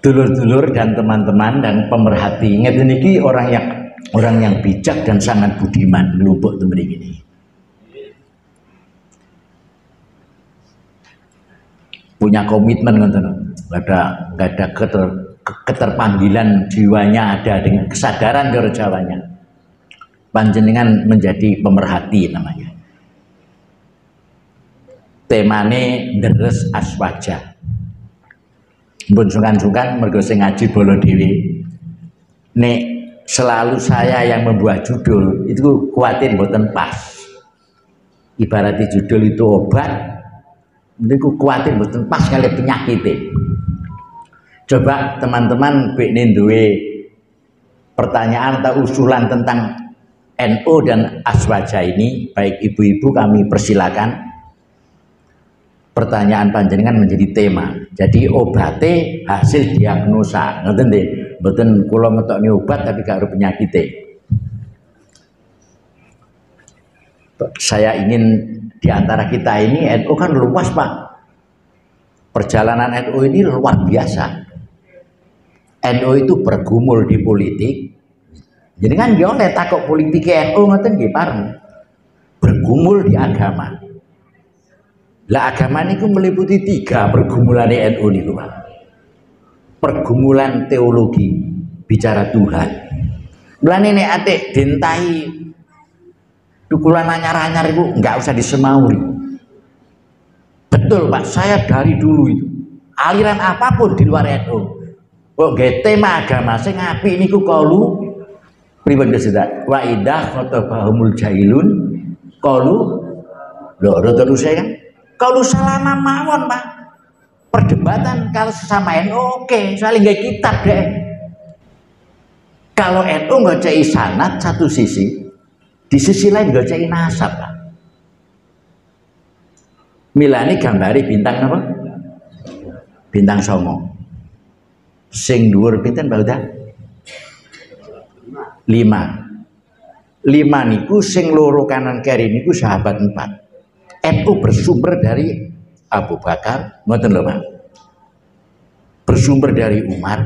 dulur-dulur dan teman-teman dan pemerhati, ngeten niki orang yang bijak dan sangat budiman lubuk temen ini. Punya komitmen ngoten. Enggak ada keterpanggilan jiwanya, ada dengan kesadaran cara Jawanya. Panjenengan menjadi pemerhati namanya. Temane deres aswaja. Mbun sungkan-sungkan mergo sing ngaji bolo dhewe. Nek selalu saya yang membuat judul itu kuatir mboten pas. Ibaratnya judul itu obat, niku kuatir mboten pas kali penyakitnya. Coba teman-teman bekne duwe pertanyaan atau usulan tentang NU dan aswaja ini, baik ibu-ibu kami persilakan. Pertanyaan panjenengan menjadi tema. Jadi obate hasil diagnosa. Ngoten nggih, mboten kula ngetokne obat tapi gak ada penyakite. Saya ingin diantara kita ini NU kan luas Pak. Perjalanan NU ini luar biasa. NU itu bergumul di politik. Jadi kan yo nek takok politik NU ngoten nggih pareng. Bergumul di agama. Lah agama niku meliputi 3 pergumulan NU niku Pak. Pergumulan teologi, bicara Tuhan. Mulane nek atik dintahi tukulan anyar-anyar itu enggak usah disemauri. Betul Pak, saya dari dulu itu aliran apapun di luar NU. Kok nggih tema agama sing apik niku kalu pripun Gusti? Wa idah khatabahumul jahilun qalu lho terus saya kan kalau selama mawon Pak, perdebatan kalau sesama NU oke, soalnya nggak kitab deh. Kalau NU nggak cai sanad satu sisi, di sisi lain nggak cai nasab Pak. Milani gambari bintang apa? Bintang songo. Sing dhuwur pinten Pak udah? 5. 5 niku sing loro kanan kiri niku sahabat 4. NU bersumber dari Abu Bakar, ngoten lho Pak. Bersumber dari Umar,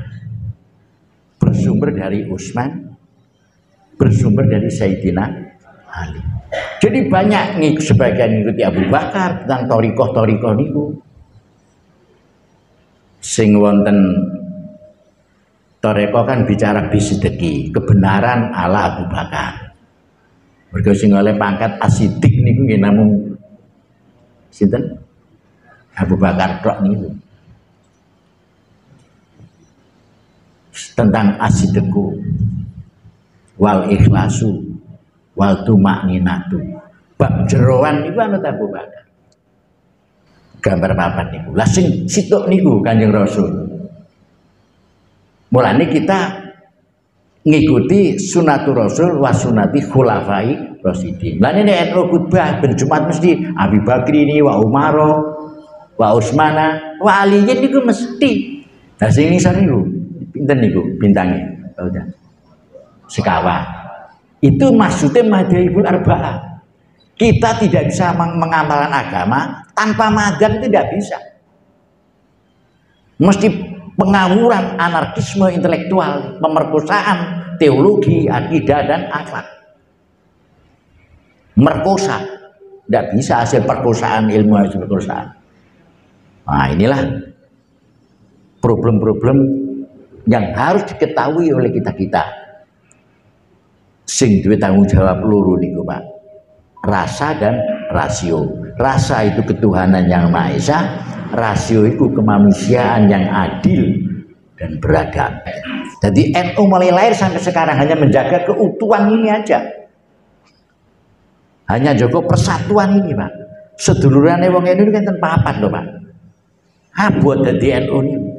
bersumber dari Utsman, bersumber dari Sayyidina Ali. Jadi banyak nih sebagian ngikuti Abu Bakar tentang torikoh niku. Sing wonten torikoh kan bicara bisideki, kebenaran ala Abu Bakar. Mergo sing oleh pangkat asidik niku nggih namung sinten? Abu Bakar tok niku. Tentang asideku wal ikhlasu wal tumakninatu. Bab jeroan niku anut Abu Bakar. Gambar papat niku. Lah sing sitok niku Kanjeng Rasul. Mulane kita ngikuti sunatul Rasul wa sunati khulafai rasyidin. Lan nek NU khutbah ben Jumat mesti Abi Bakri ini wa Umar wa Utsmana wa Ali niku mesti. Lah sing ngisor niku pinten niku bintange? Udah. Sekawan. Itu maksudnya madhaibul arba'ah. Kita tidak bisa mengamalkan agama tanpa madzhab, tidak bisa. Mesti pengawuran, anarkisme intelektual, pemerkosaan teologi, akidah dan akhlak. Merkosa, tidak bisa hasil perkosaan, ilmu hasil perkosaan. Nah inilah problem-problem yang harus diketahui oleh kita-kita. Sing duwe tanggung jawab loro niku Pak. Rasa dan rasio. Rasa itu ketuhanan yang Maha Esa, rasio itu kemanusiaan yang adil dan beradab. Jadi NU mulai lahir sampai sekarang hanya menjaga keutuhan ini aja. Hanya jaga persatuan ini Pak. Sedulurane wong NU kan papat loh Pak. Abot dadi NU ini.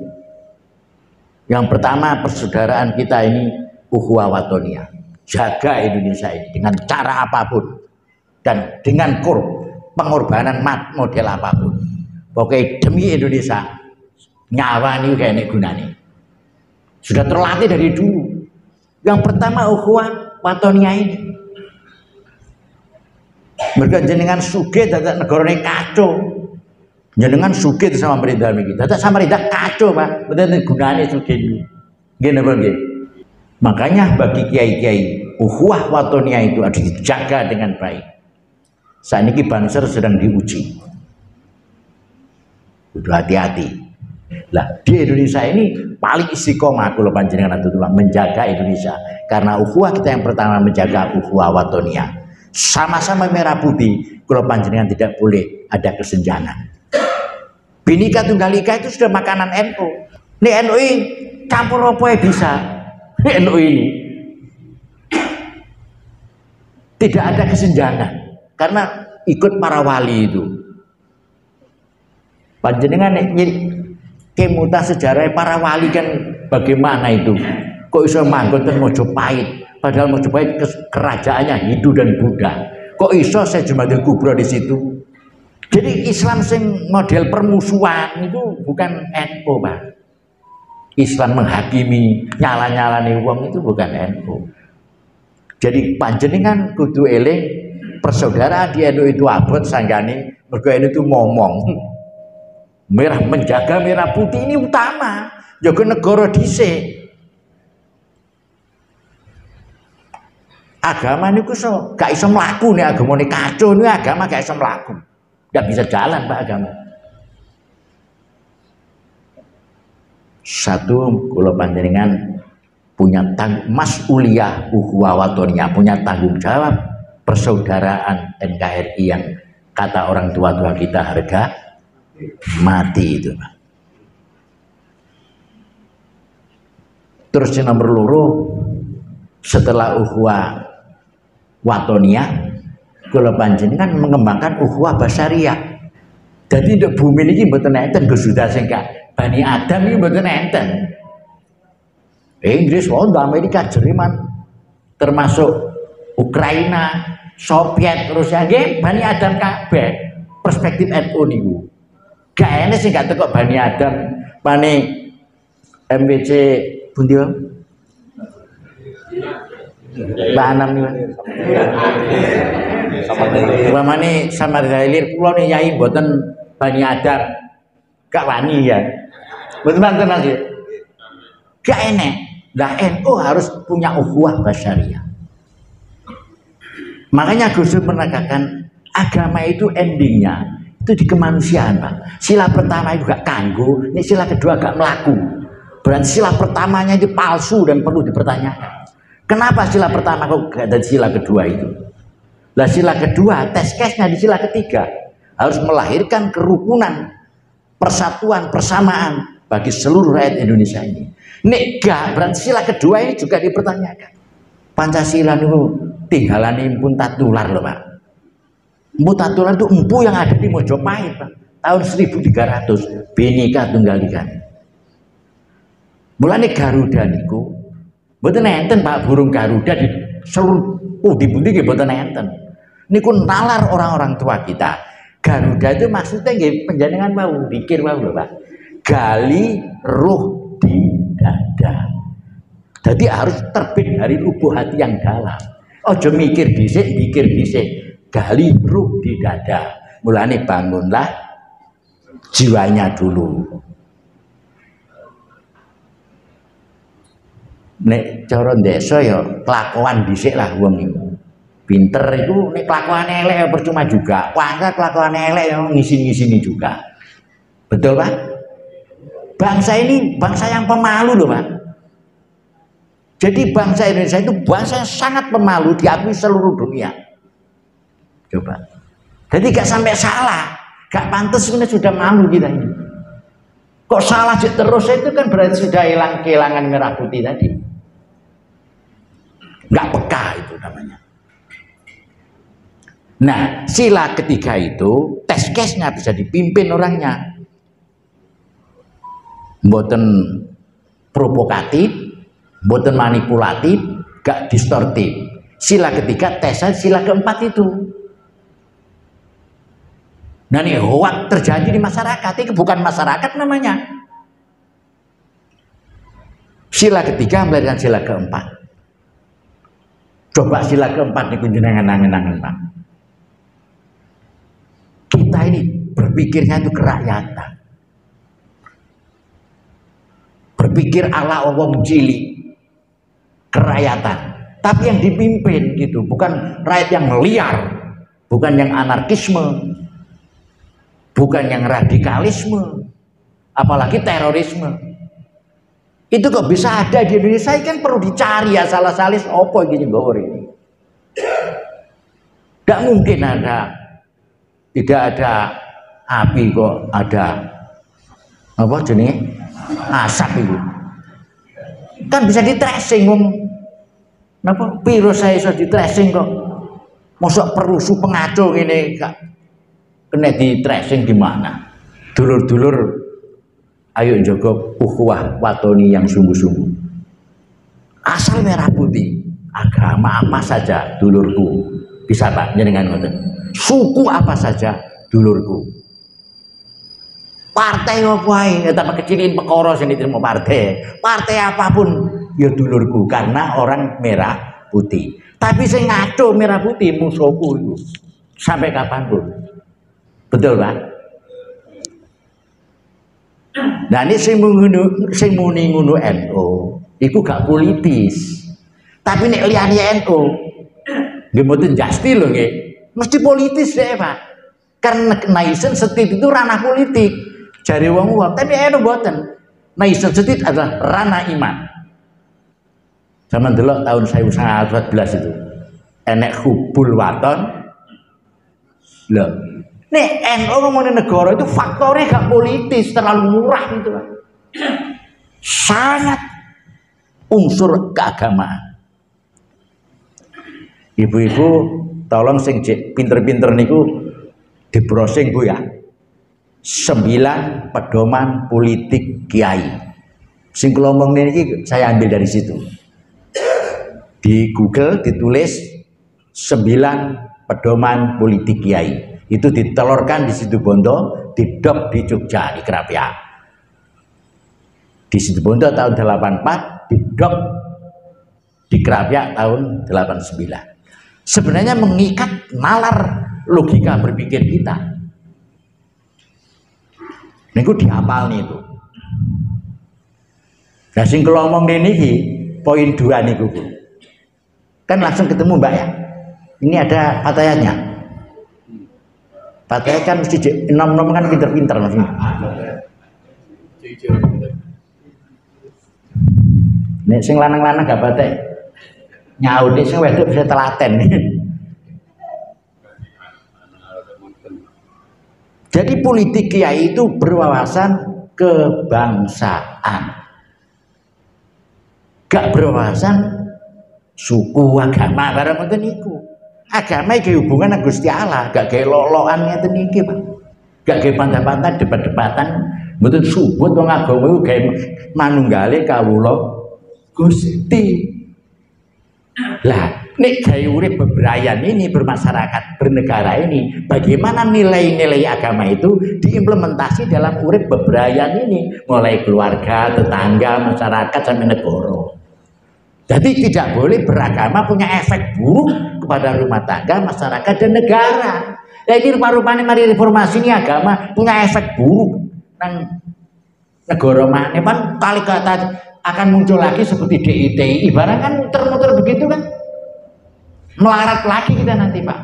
Yang pertama persaudaraan kita ini ukhuwah watoniyah. Jaga Indonesia ini dengan cara apapun dan dengan pengorbanan model apapun. Pokoknya demi Indonesia nyawa ini kayak gunanya. Sudah terlatih dari dulu. Yang pertama ukhuwah watoniyah ini. Mereka jenengan sugih dadak negarane kacau. Jenengan sugih sama pemerintah iki. Dadak Samarinda kacau, Pak. Mboten gunane sugih iki. Nggih napa nggih? Makanya bagi kiai-kiai, ukhuwah watonia itu harus dijaga dengan baik. Saat ini Banser sedang diuji. Udah hati-hati. Lah di Indonesia ini paling istiqomah kalau panjenengan atutullah menjaga Indonesia. Karena ukhuwah kita yang pertama menjaga ukhuwah watonia. Sama-sama merah putih. Kalau panjenengan tidak boleh ada kesenjangan. Bhinneka Tunggal Ika itu sudah makanan NU. Ini NU campur apa ya bisa? Ini NU ini tidak ada kesenjangan karena ikut para wali itu. Panjenengan kemuta sejarah para wali kan bagaimana itu? Kok iso manggon ten Mojopahit? Padahal Mojopahit kerajaannya Hindu dan Buddha. Kok iso Syekh Kubro di situ? Jadi Islam sing model permusuhan itu bukan NU, Pak. Islam menghakimi nyala-nyalane wong itu bukan NU. Jadi panjenengan kudu eling persaudaraan di NU itu abot sanggane mergo NU itu momong. Merah menjaga merah putih ini utama. Jaga negara dhisik. Agama niku gak iso mlaku nek agamane kacau niku agama gak iso mlaku. Gak bisa jalan Pak agama. Satu, kalau panjenengan punya mas'uliyah ukhuwah watonia, punya tanggung jawab persaudaraan NKRI yang kata orang tua-tua kita harga mati itu Pak. Terus yang nomor loro, setelah ukhuwah watonia, kalau panjenengan mengembangkan ukhuwah basyariah. Jadi untuk bumi ini mboten enten gesuda sing Bani Adam ini mboten enten. Inggris, Amerika, Jerman, termasuk Ukraina, Soviet, Rusia, nggih Bani Adam kabeh. Perspektif NU niku. Gak enek sing gak teko Bani Adam, pane MBC pundi Mbak Anam niku. Umpamane Samarinda Hilir kula nih yai mboten Bani Adam. Gak wani ya. Mboten manten Mas. Gak enek. Lah NU harus punya ukhuwah basyariah. Makanya Gus Dur menekankan agama itu endingnya itu di kemanusiaan, Pak. Sila pertama itu gak kanggo, ini sila kedua gak melaku. Berarti sila pertamanya itu palsu dan perlu dipertanyakan. Kenapa sila pertama kok gak ada sila kedua itu? Lah sila kedua, tes case-nya di sila ketiga harus melahirkan kerukunan, persatuan, persamaan bagi seluruh rakyat Indonesia ini. Nek gak, berarti sila kedua ini juga dipertanyakan. Pancasila itu tinggalan pun tatular loh Pak. Empu tatular itu empu yang ada di Mojopahit Pak. Tahun 1300 Bhinneka Tunggal Ika. Mulane Garuda niku mboten enten Pak, burung Garuda di seluruh pundi-pundi nggih mboten enten. Niku nalar orang-orang tua kita. Garuda itu maksudnya nggih panjenengan mau pikir mau lho Pak. Gali ruh di dada. Jadi harus terbit dari lubuk hati yang dalam. Ojo mikir dhisik, pikir dhisik. Gali ruh di dada. Mulane bangunlah jiwanya dulu. Nek cara desa ya kelakuan dhisik lah wong iki. Pinter itu nek kelakuan elek ya percuma juga. Wangka kelakuan elek ya ngisin-ngisini juga. Betul Pak? Bangsa ini bangsa yang pemalu loh Pak. Jadi bangsa Indonesia itu bangsa yang sangat pemalu, diakui seluruh dunia. Coba. Jadi gak sampai salah, gak pantas sebenarnya sudah malu kita ini. Kok salah terus itu kan berarti sudah hilang kehilangan merah putih tadi. Gak peka itu namanya. Nah, sila ketiga itu tes case-nya bisa dipimpin orangnya. Mboten provokatif, mboten manipulatif, gak distortif. Sila ketiga tesnya sila keempat itu. Nah ini hoak terjadi di masyarakat, itu bukan masyarakat namanya. Sila ketiga melahirkan sila keempat. Coba sila keempat ini kunjungan angen-angen Pak. Kita ini berpikirnya itu kerakyatan, berpikir ala wong cilik, kerakyatan. Tapi yang dipimpin gitu, bukan rakyat yang liar, bukan yang anarkisme, bukan yang radikalisme, apalagi terorisme. Itu kok bisa ada di Indonesia? Kan perlu dicari asal-asalis apa gini ini. Tidak mungkin ada, tidak ada api kok ada apa jenis asap itu. Kan bisa di tracing wong. Napa virus saya iso di tracing kok. Mosok perusuh pengacau ini kak kena di tracing gimana? Dulur-dulur ayo jaga ukhuwah watoni yang sungguh-sungguh. Asal merah putih, agama apa saja dulurku. Bisa Pak jenengan ngoten. Suku apa saja dulurku. Partai apa ae, tambah kecilin perkara sing diterima partai. Partai apapun ya dulurku karena orang merah putih. Tapi sing ngaco merah putih musuhku itu. Sampai kapanpun. Betul Pak? Nah ini sing muni ngono NU iku gak politis. Tapi nek liyane NU nggih mboten jasti lho nggih. Mesti politis deh Pak. Karena nation state itu ranah politik. Jari wong-wong, tapi NU mboten. Nation state adalah ranah iman. Zaman dulu tahun 1914 itu enek hubul waton. Loh, nek NU ngomongin negara itu faktornya gak politis, terlalu murah gitu Pak. Sangat unsur keagamaan. Ibu-ibu tolong sing pinter-pinter niku di browsing Bu ya. 9 pedoman politik kiai. Sing kula omong niki saya ambil dari situ. Di Google ditulis 9 pedoman politik kiai. Itu ditelurkan di Situbondo, didop di Jogja di Krapyak. Di Situbondo tahun 84, didop di Krapyak tahun 89. Sebenarnya mengikat nalar logika berpikir kita. Niku dihafal nih itu. Nah sing kula omong niki poin 2 niku. Kan langsung ketemu Mbak ya. Ini ada fatayatnya. Fatayat kan mesti nom-nom kan pinter-pinter maksudnya. Nek sing lanang-lanang gak batek. Nyaut sing wedok bisa telaten. Jadi politik kiai itu berwawasan kebangsaan. Gak berwawasan suku agama barang ngoten niku. Agama iki hubungan dengan Gusti Allah, gak gawe lolokan ngeten iki, Pak. Gak gawe pantah-pantah debat-debatan, mboten subut wong agama iku gawe manunggale kawula Gusti. Lah, nek gawe urip bebrayan ini bermasyarakat, bernegara ini, bagaimana nilai-nilai agama itu diimplementasi dalam urip bebrayan ini, mulai keluarga, tetangga, masyarakat sampai negara. Jadi tidak boleh beragama punya efek buruk kepada rumah tangga, masyarakat dan negara. Nah ini rupa-rupanya mari reformasi ini agama punya efek buruk nang negara mana kan kali kata akan muncul lagi seperti DITI, ibarat kan muter-muter begitu kan, melarat lagi kita nanti Pak.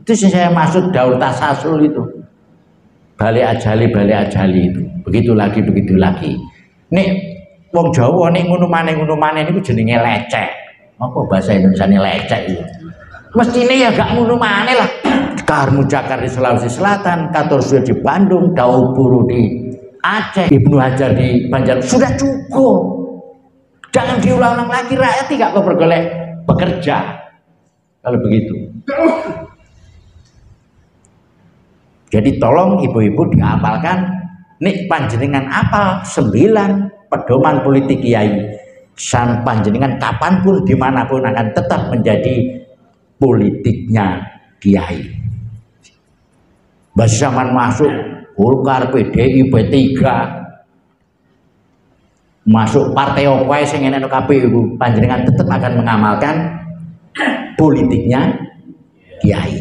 Itu yang saya maksud daur tasasul itu, balik ajali itu, begitu lagi. Nih wong Jawa nih ngono maneh niku jenenge lecek. Apa bahasa Indonesiane lecek itu? Mestine ya gak ngono maneh lah. Karmu Jakar di Sulawesi Selatan, Katorsuyo di Bandung, Daud Buru di Aceh, Ibnu Hajar di Banjar, sudah cukup. Jangan diulang-ulang lagi, rakyat tidak kok bergolek bekerja. Kalau begitu. Jadi tolong ibu-ibu dihafalkan nik panjenengan apal 9 pedoman politik kiai. Sang panjenengan kapanpun dimanapun akan tetap menjadi politiknya kiai. Basi zaman masuk Golkar, PDI, P3, masuk partai apa sing enek KPU, panjenengan tetap akan mengamalkan politiknya kiai.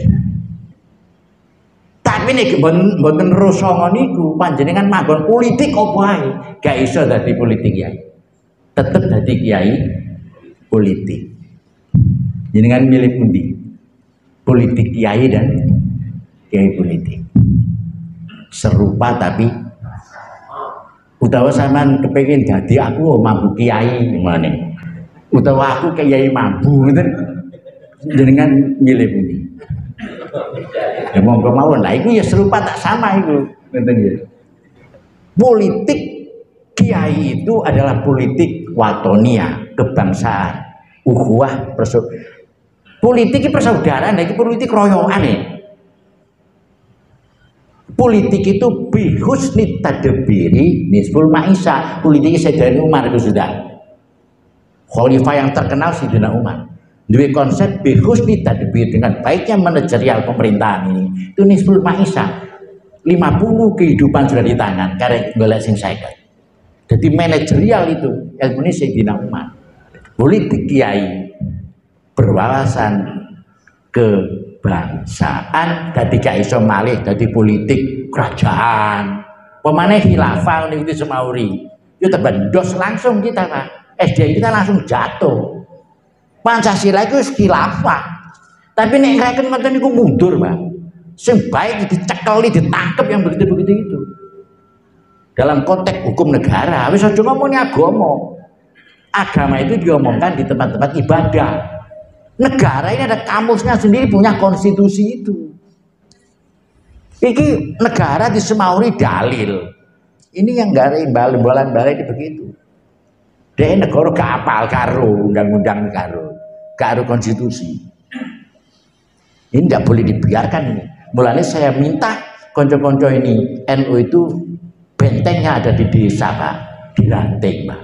Tapi Tapi nek mboten rusanga niku panjenengan manggon politik apa ae, gak iso dadi politik kiai. Tetep dadi kiai politik. Jenengan milih pundi? Politik kiai dan kiai politik. Serupa tapi utawa sampean kepengin dadi aku mampu kiai ngene. Utawa aku kiai mampu ngoten. Jenengan milih pundi? Ya monggo mawon lah iku ya serupa tak sama iku ngoten ya. Politik kiai itu adalah politik watonia, kebangsaan, ukhuwah, politik persaudaraan, iki politik royokan ya. Politik itu bihusni tadbiri nisful maisha. Politik Sayyidina Umar itu sudah khalifah yang terkenal Sayyidina Umar. Dua konsep bihusni tadbir, dengan baiknya manajerial pemerintahan ini itu nisful maisha, 50 kehidupan sudah di tangan karek golek sing 50. Jadi manajerial itu ilmu ini Sayyidina Umar. Politik kiai berwawasan kebangsaan dadi gak iso malih dadi politik kerajaan. Pemane khilafah niku semauri yo tebendos langsung kita Pak. SDI kita langsung jatuh. Pancasila itu khilafah. Tapi nek ngreken ngoten niku mundur, Pak. Sing baik dicekeli, ditangkep yang begitu-begitu itu. Dalam konteks hukum negara, wis aja ngomongin agama. Agama itu diomongkan di tempat-tempat ibadah. Negara ini ada kamusnya sendiri, punya konstitusi itu. Iki negara disemauri dalil. Ini yang gak ada imbalan balai begitu. Dia negara gak apal karo undang-undang karo konstitusi. Ini tidak boleh dibiarkan ini. Mulanya saya minta konco-konco ini NU itu bentengnya ada di desa Pak, di ranting Pak.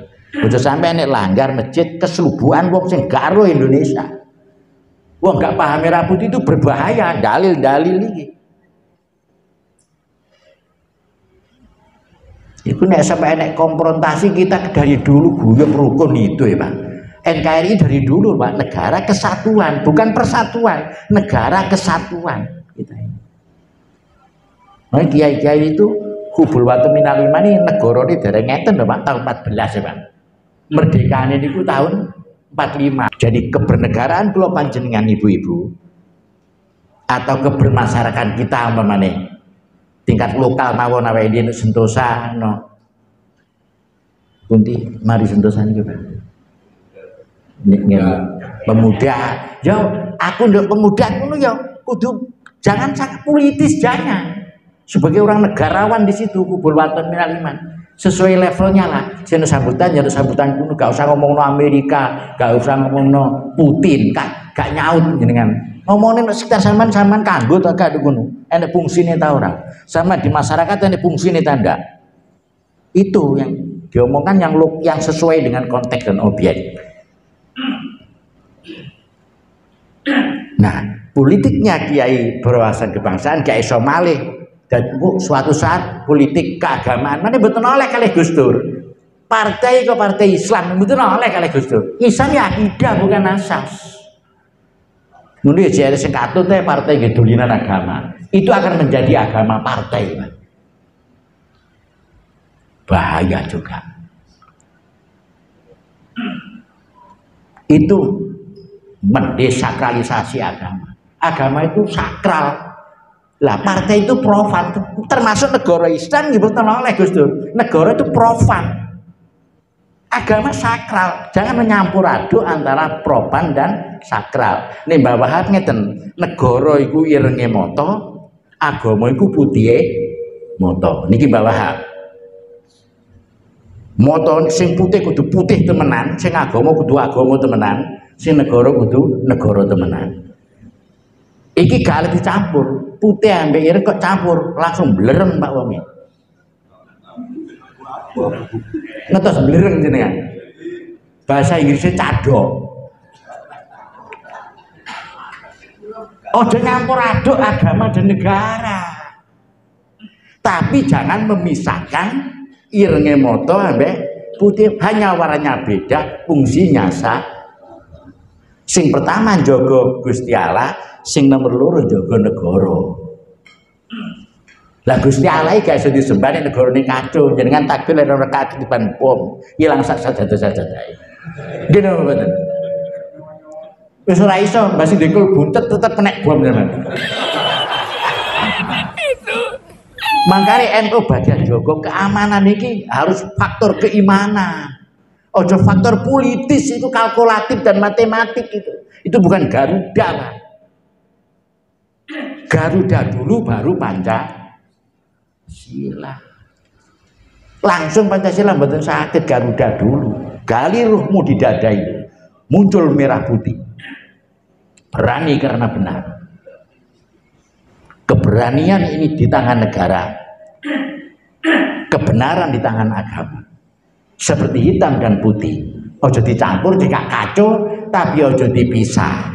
Udah sampai nek langgar masjid keselubuhan wong sing karo Indonesia. Wong gak paham merah putih itu berbahaya, dalil-dalil ini. Itu nek sampai nek konfrontasi kita dari dulu guyub rukun itu ya Pak. NKRI dari dulu Pak, negara kesatuan, bukan persatuan, negara kesatuan kita ini. Nah, kiai-kiai itu hubul watu minal iman ini negara ini dereng ngeten Pak, tahun 14 ya Pak. Merdeka ini tahun 45. Jadi kebernegaraan kula panjenengan ibu-ibu atau kebermasyarakat kita umpamane tingkat lokal mawon awake dhewe Sentosa no. Pundi mari Sentosa niki Pak. Pemuda, yo aku nduk pemuda ngono yo kudu jangan sangat politis, jangan. Sebagai orang negarawan di situ kubul waton minal iman. Sesuai levelnya lah. Seno sambutan ya sambutan kuno, gak usah ngomongno Amerika, gak usah ngomongno Putin, gak nyaut jenengan. Ngomongin sekitar sampean kanggo ta gak ngono. Enek fungsine ta ora? Sama di masyarakat enek fungsine ta ndak? Itu yang diomongkan yang sesuai dengan konteks dan objek. Nah, politiknya kiai berwawasan kebangsaan gak iso malih dan suatu saat politik keagamaan mana betul oleh kali Gus Dur. Partai ke partai Islam betul oleh kali Gus Dur. Islam ya akidah bukan asas. Nulis jadi sekatut partai gedulinan agama itu akan menjadi agama partai, Pak. Bahaya juga. Itu mendesakralisasi agama. Agama itu sakral. Lah partai itu profan, termasuk negara Islam dibetul oleh Gus Dur. Negara itu profan. Agama sakral. Jangan menyampur aduk antara profan dan sakral. Nih Mbak Wahab ngeten, negara iku irenge moto, agama iku putihe moto. Niki Mbak Wahab. Moto sing putih kudu putih temenan, sing agama kudu agama temenan, sing negara kudu negara temenan. Iki gak dicampur, putih ambek ireng kok campur, langsung blereng Pak Wami. Ngetos blereng jenengan. Bahasa Inggrisnya cadok. Ojo nyampur aduk agama dan negara. Tapi jangan memisahkan irenge moto ambek putih, hanya warnanya beda, fungsinya sah. Sing pertama jaga Gusti Allah, sing nomor loro jaga negara. Lah Gusti Allah iki gak iso disembah nek negarane kacau, jenengan takbir lek ora kacau diban bom, ilang sak sajadah-sajadah. Ngene mboten. Wis ora iso mbasi dekul buntet tetep kena bom teman. Makanya NU bagian jogo keamanan ini harus faktor keimanan. Ojo faktor politis itu kalkulatif dan matematik itu. Itu bukan Garuda, Pak. Garuda dulu baru Pancasila. Langsung Pancasila mboten sakit Garuda dulu. Gali ruhmu di dada itu. Muncul merah putih. Berani karena benar. Keberanian ini di tangan negara. Kebenaran di tangan agama. Seperti hitam dan putih. Ojo dicampur jika kacau, tapi ojo dipisah.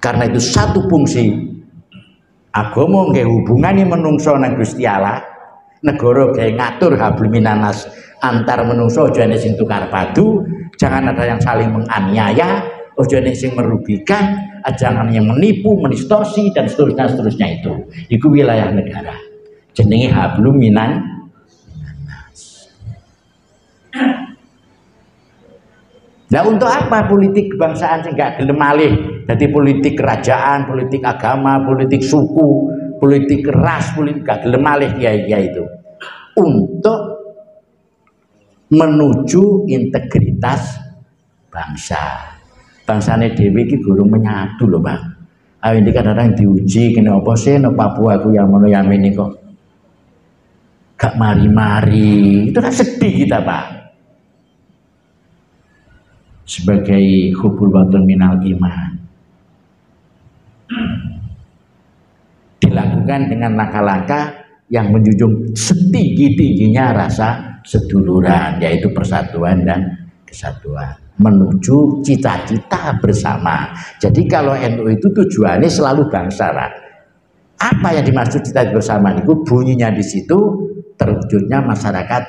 Karena itu satu fungsi agama nggih hubungane menungso nang Gusti Allah, negara gawe ngatur hablum minanas antar menungso, ojo ana sing tukar padu, jangan ada yang saling menganiaya, ojo ana sing merugikan, jangan yang menipu, mendistorsi dan seterusnya itu. Iku wilayah negara. Jenenge hablum minanas. Nah untuk apa politik kebangsaan sing gak gelem malih dadi politik kerajaan, politik agama, politik suku, politik ras, politik gak gelem malih kiai-kiai itu? Untuk menuju integritas bangsa. Bangsane dhewe iki gurung menyatu lho, Bang. Ayo ini kadang-kadang diuji kene apa sih no Papua aku yang ngono yang ini kok gak mari-mari. Itu kan sedih kita, Pak. Sebagai hubul batin minal iman dilakukan dengan langkah-langkah yang menjunjung setinggi-tingginya rasa seduluran, yaitu persatuan dan kesatuan menuju cita-cita bersama. Jadi kalau NU itu tujuannya selalu bangsa, Pak. Apa yang dimaksud cita-cita bersama itu bunyinya di situ terwujudnya masyarakat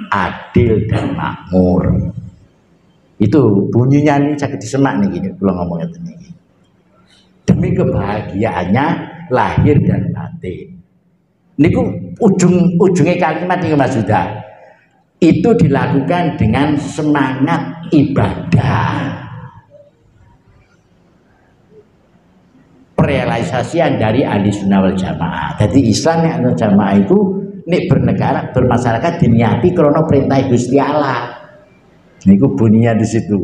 adil dan makmur. Itu bunyinya nih sakit disemak nih gini kalau ngomongnya ini. Demi kebahagiaannya lahir dan batin. Niku ujungnya kalimat ini Mas Yuda. Itu dilakukan dengan semangat ibadah. Perealisasian dari ahli sunnah wal jamaah. Jadi Islam yang ahli jamaah itu nek bernegara bermasyarakat diniati karena perintah Gusti Allah. Niku bunyinya di situ.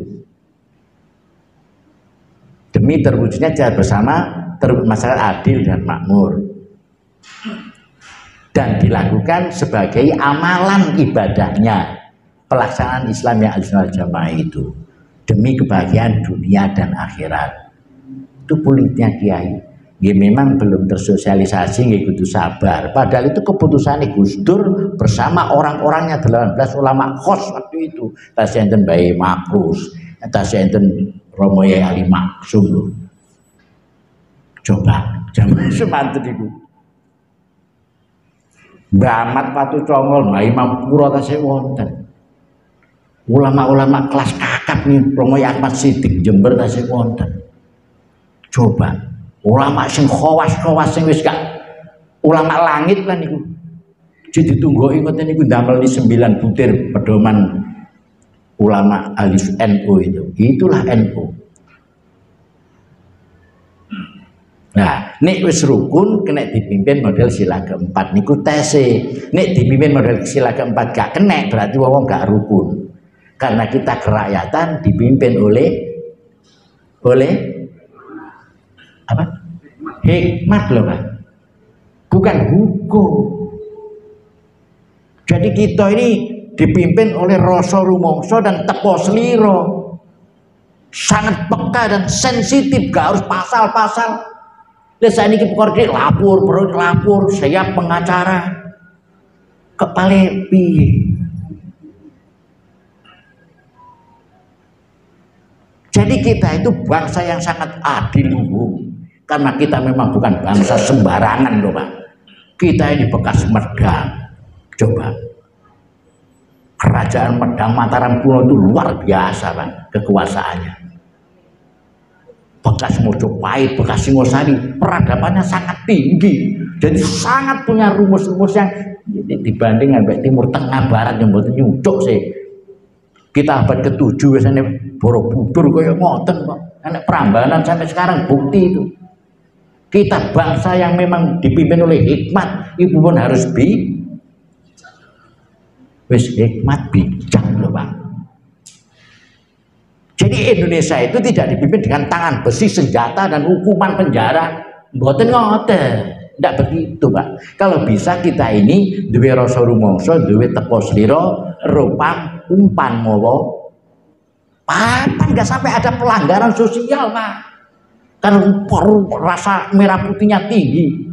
Demi terwujudnya jalan bersama masyarakat adil dan makmur. Dan dilakukan sebagai amalan ibadahnya pelaksanaan Islam yang ahlussunnah jamaah itu demi kebahagiaan dunia dan akhirat. Itu politiknya Kiai. Ya memang belum tersosialisasi, nggak kudu sabar. Padahal itu keputusan Gus Dur bersama orang-orangnya 18 ulama khos waktu itu. Tasya enten Bayi Makrus, tasya enten Romo Yai Ali Maksum loh. Coba zaman semanten itu. Mbah Ahmad Patu Congol, Mbah Imam Pura tasya wonten. Ulama-ulama kelas kakap nih, Romo Yai Ahmad Siddiq Jember tasya wonten. Coba. Ulama sing khawas-khawas sing wis gak ulama langit lah niku. Jadi ditunggu ngoten niku ndamel 9 butir pedoman ulama ahli NU itu. Itulah NU. Nah, nek wis rukun kena dipimpin model sila keempat niku tese. Nek dipimpin model sila keempat gak kena berarti wong gak rukun. Karena kita kerakyatan dipimpin oleh apa? Hikmat loh, Pak. Bukan hukum. Jadi kita ini dipimpin oleh rasa rumangsa dan teko slira. Sangat peka dan sensitif, gak harus pasal-pasal. Lah saiki perkara lapor, perlu lapor, siap pengacara. Kepale piye? Jadi kita itu bangsa yang sangat adil luhur. Karena kita memang bukan bangsa sembarangan loh Pak. Kita ini bekas Medang. Coba. Kerajaan Medang Mataram kuno itu luar biasa Pak kekuasaannya. Bekas Mojopahit, bekas Singosari, peradabannya sangat tinggi. Jadi sangat punya rumus-rumus yang dibanding sampai Timur Tengah Barat yang mboten nyucuk sih. Kita abad ke-7 biasanya Borobudur kaya ngoten kok. Nek Prambanan sampai sekarang bukti itu. Kita bangsa yang memang dipimpin oleh hikmat, itu pun harus hikmat bijak loh Pak. Jadi Indonesia itu tidak dipimpin dengan tangan besi, senjata dan hukuman penjara. Mboten ngoten. Tidak begitu Pak. Kalau bisa kita ini duwe rasa rumangsa, duwe tepo slira, rupang umpan mawa. Papan nggak sampai ada pelanggaran sosial Pak. Karena rasa merah putihnya tinggi,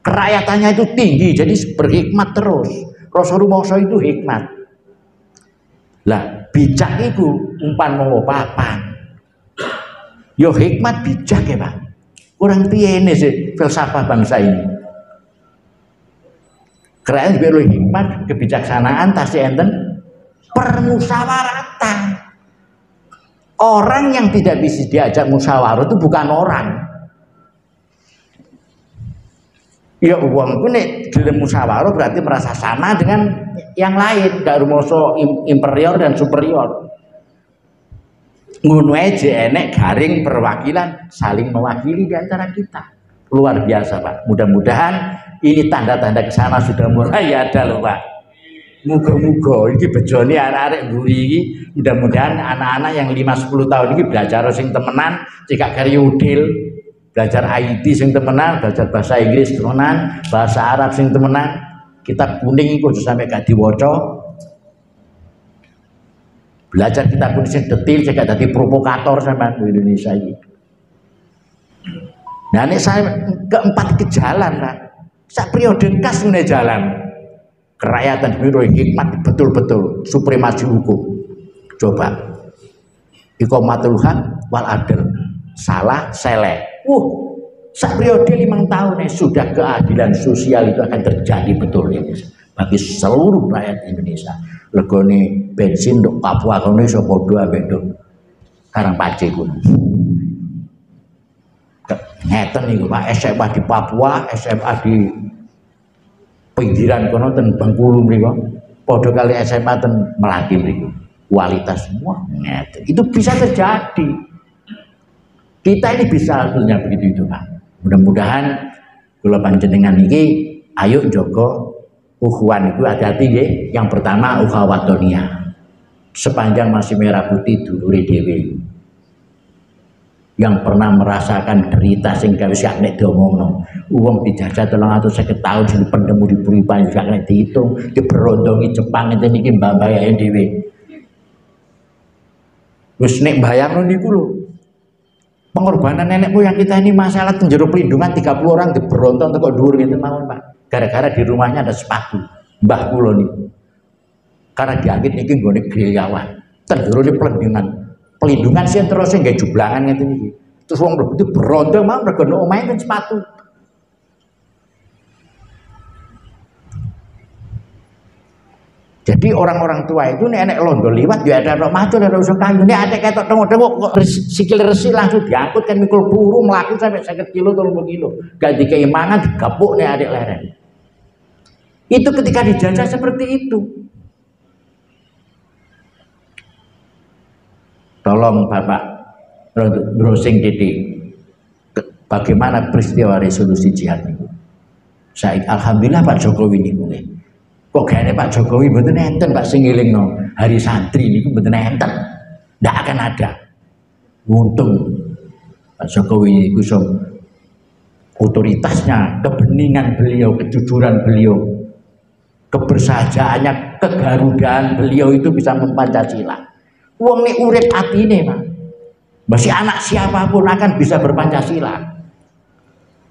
kerayaatannya itu tinggi, jadi berhikmat terus. Rasa rumangsa itu hikmat. Lah bijak itu umpan mawa papan. Yo hikmat bijak ya Pak. Kurang piye ini sih filsafat bangsa ini. Kerajaan perlu hikmat, kebijaksanaan, tasih enten permusyawaratan. Orang yang tidak bisa diajak musyawarah itu bukan orang. Ya uang itu nek dalam musyawarah berarti merasa sama dengan yang lain, gak rumoso inferior dan superior. Ngono aja enek garing perwakilan saling mewakili di antara kita. Luar biasa Pak. Mudah-mudahan ini tanda-tanda kesana sudah mulai ada loh Pak. Muga-muga ini bejone arek-arek mburi iki mudah-mudahan anak-anak yang 5-10 tahun ini belajar sing temenan, cekak kari udil, belajar IT sing temenan, belajar bahasa Inggris temenan, bahasa Arab sing temenan, kitab kuning iku sampai gak diwaca. Belajar kita pun sing detil, saya jadi provokator sama di Indonesia ini. Nah ini saya keempat ke jalan Pak. Saya periode kas ini jalan. Kerakyatan biro hikmat betul-betul supremasi hukum. Coba. Iqomatul haq wal adil. Salah seleh. Saya periode 5 tahun nih sudah keadilan sosial itu akan terjadi betul ini bagi seluruh rakyat Indonesia. Legone bensin untuk Papua kono iso padha ambek nduk Karangpace kuwi. Ngeten niku Pak, SMA di Papua, SMA di pinggiran kono ten Bengkulu mriku. Padha kali SMA ten Melati mriku. Kualitas semua ngeten. Itu bisa terjadi. Kita ini bisa sebetulnya begitu itu Pak. Mudah-mudahan kula panjenengan iki ayo njogo ukhuwan itu hati-hati ya. Yang pertama ukhawatoniyah. Sepanjang masih merah putih dulure dhewe. Yang pernah merasakan derita sing gak wis nek diomongno. Wong dijajah 350 tahun sing pendemu diburipan gak nek diitung, diberondongi Jepang ngene iki mbah-mbahe dhewe. Wis nek bayangno niku lho. Pengorbanan nenek moyang kita ini masalah penjuru pelindungan 30 orang diberonton teko dhuwur ngene mawon Pak. Gara-gara di rumahnya ada sepatu mbah kula niku. Karena diangkit niki nggone griyawan. Tenjurune pelindungan sih terus nggih jublangan ngeten iki. Terus wong mlebu berontok mau mergo omahe kan sepatu. Jadi orang-orang tua itu nek enek londo liwat ya ada tok macul ada usah kayu. Nek ada ketok tengok-tengok kok sikil resi langsung diangkut kan mikul buru mlaku sampai 50 kilo 30 kilo. Gak dikei mangan digapuk nek adik leren. Itu ketika dijajah seperti itu. Tolong Bapak browsing titik bagaimana peristiwa resolusi jihad itu. Saya alhamdulillah Pak Jokowi niku nggih. Kok kayaknya Pak Jokowi mboten enten Pak sing ngelingno hari santri niku mboten enten. Ndak akan ada. Untung Pak Jokowi niku otoritasnya, kebeningan beliau, kejujuran beliau, kebersahajaannya, kegarudaan beliau itu bisa mempancasila. Wong nek urip atine, Pak. Masih anak siapapun akan bisa berpancasila.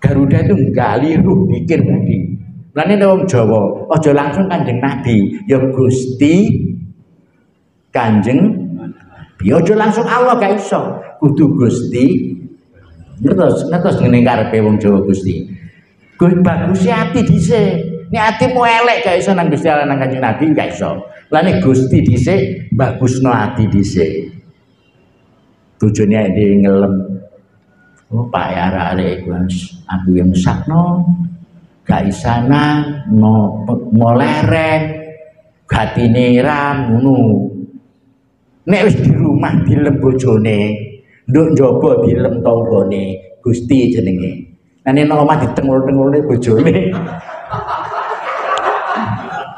Garuda itu nggali ruh pikir budi. Lan nek wong Jawa, aja langsung Kanjeng Nabi, ya Gusti Kanjeng. Ya aja langsung Allah gak iso. Kudu Gusti. Ngertos ngene karepe wong Jawa Gusti. Gus bagus ati dhisik. Nek atimu elek gak iso nang Gusti Allah nang Kanjeng Nabi gak iso. Lah nek Gusti dhisik bagusno ati dhisik. Bojone ndek ngelem. Oh Pak ya arek iku aku yang sakno. gak isanan, mau lereng, gatine ram ngono. Nek wis di rumah dilem bojone, nduk njaba dilem tanggane, Gusti jenenge. Nek nek omah ditengul-tengulne bojone.